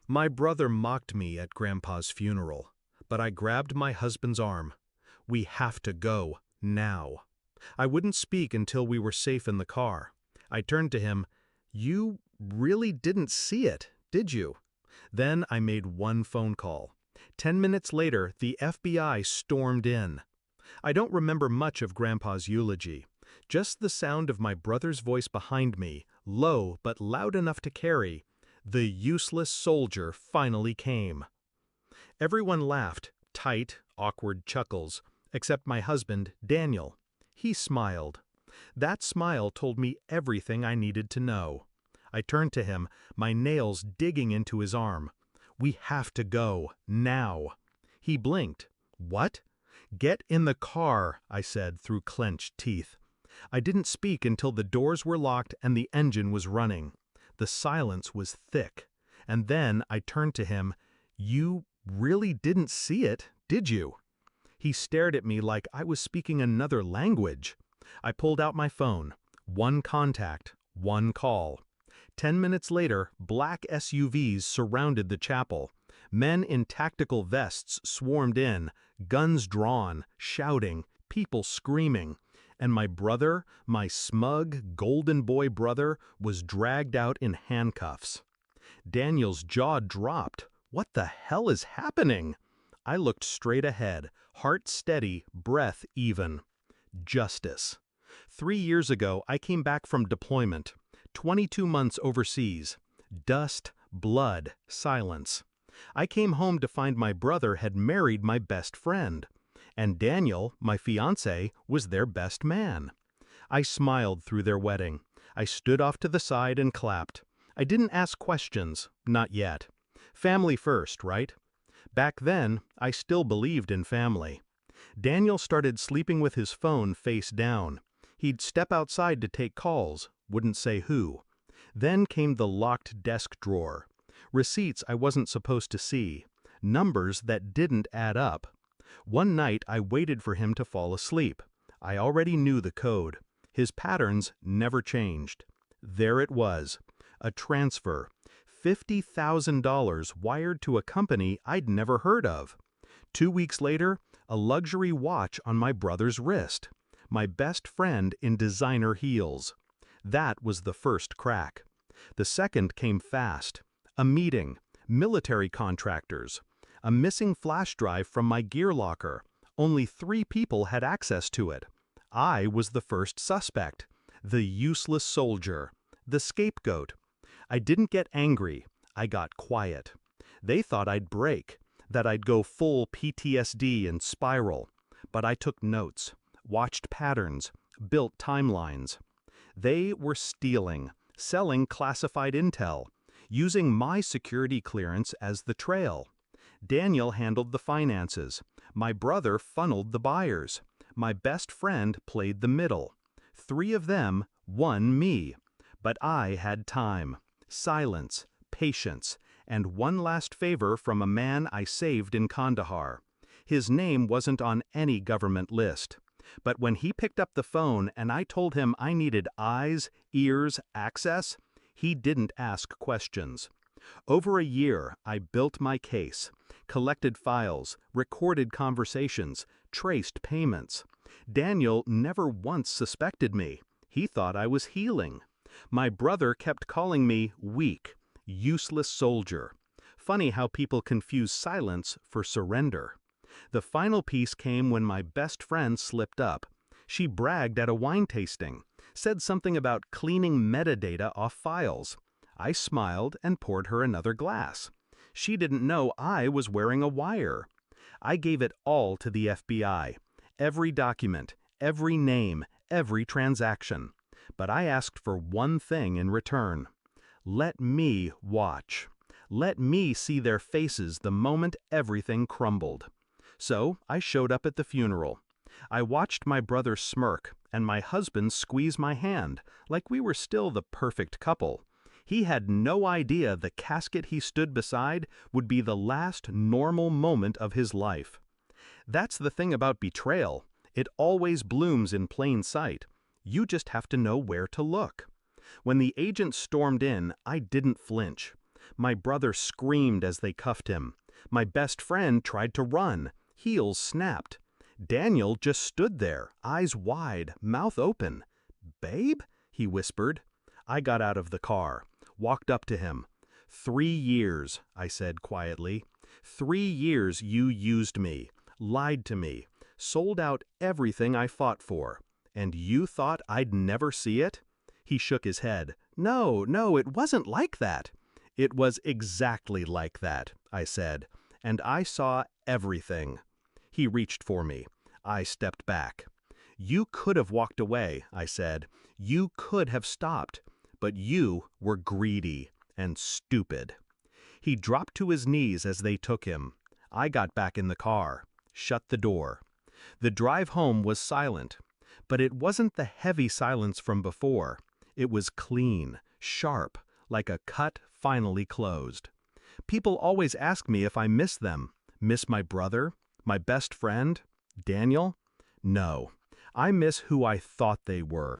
My brother mocked me at Grandpa's funeral, but I grabbed my husband's arm. We have to go, now. I wouldn't speak until we were safe in the car. I turned to him. You really didn't see it, did you? Then I made one phone call. 10 minutes later, the FBI stormed in. I don't remember much of Grandpa's eulogy. Just the sound of my brother's voice behind me, low but loud enough to carry. The useless soldier finally came. Everyone laughed, tight, awkward chuckles, except my husband, Daniel. He smiled. That smile told me everything I needed to know. I turned to him, my nails digging into his arm. We have to go, now. He blinked. What? Get in the car, I said through clenched teeth. I didn't speak until the doors were locked and the engine was running. The silence was thick. And then I turned to him. You really didn't see it, did you? He stared at me like I was speaking another language. I pulled out my phone. One contact, one call. 10 minutes later, black SUVs surrounded the chapel. Men in tactical vests swarmed in, guns drawn, shouting, people screaming. And my brother, my smug, golden boy brother, was dragged out in handcuffs. Daniel's jaw dropped. What the hell is happening? I looked straight ahead, heart steady, breath even. Justice. 3 years ago, I came back from deployment. 22 months overseas. Dust, blood, silence. I came home to find my brother had married my best friend. And Daniel, my fiancé, was their best man. I smiled through their wedding. I stood off to the side and clapped. I didn't ask questions, not yet. Family first, right? Back then, I still believed in family. Daniel started sleeping with his phone face down. He'd step outside to take calls, wouldn't say who. Then came the locked desk drawer. Receipts I wasn't supposed to see. Numbers that didn't add up. One night I waited for him to fall asleep. I already knew the code. His patterns never changed. There it was. A transfer. $50,000 wired to a company I'd never heard of. 2 weeks later, a luxury watch on my brother's wrist. My best friend in designer heels. That was the first crack. The second came fast. A meeting. Military contractors. A missing flash drive from my gear locker. Only 3 people had access to it. I was the first suspect. The useless soldier. The scapegoat. I didn't get angry. I got quiet. They thought I'd break, that I'd go full PTSD and spiral. But I took notes, watched patterns, built timelines. They were stealing, selling classified intel, using my security clearance as the trail. Daniel handled the finances. My brother funneled the buyers. My best friend played the middle. 3 of them, 1 me. But I had time, silence, patience, and one last favor from a man I saved in Kandahar. His name wasn't on any government list. But when he picked up the phone and I told him I needed eyes, ears, access, he didn't ask questions. Over a year, I built my case, collected files, recorded conversations, traced payments. Daniel never once suspected me. He thought I was healing. My brother kept calling me weak, useless soldier. Funny how people confuse silence for surrender. The final piece came when my best friend slipped up. She bragged at a wine tasting, said something about cleaning metadata off files. I smiled and poured her another glass. She didn't know I was wearing a wire. I gave it all to the FBI. Every document, every name, every transaction. But I asked for one thing in return. Let me watch. Let me see their faces the moment everything crumbled. So I showed up at the funeral. I watched my brother smirk and my husband squeeze my hand like we were still the perfect couple. He had no idea the casket he stood beside would be the last normal moment of his life. That's the thing about betrayal. It always blooms in plain sight. You just have to know where to look. When the agent stormed in, I didn't flinch. My brother screamed as they cuffed him. My best friend tried to run. Heels snapped. Daniel just stood there, eyes wide, mouth open. "Babe?" he whispered. I got out of the car, walked up to him. 3 years, I said quietly. 3 years you used me, lied to me, sold out everything I fought for. And you thought I'd never see it? He shook his head. No, it wasn't like that. It was exactly like that, I said, and I saw everything. He reached for me. I stepped back. You could have walked away, I said. You could have stopped, but you were greedy and stupid. He dropped to his knees as they took him. I got back in the car, shut the door. The drive home was silent, but it wasn't the heavy silence from before. It was clean, sharp, like a cut finally closed. People always ask me if I miss them. Miss my brother? My best friend? Daniel? No. I miss who I thought they were.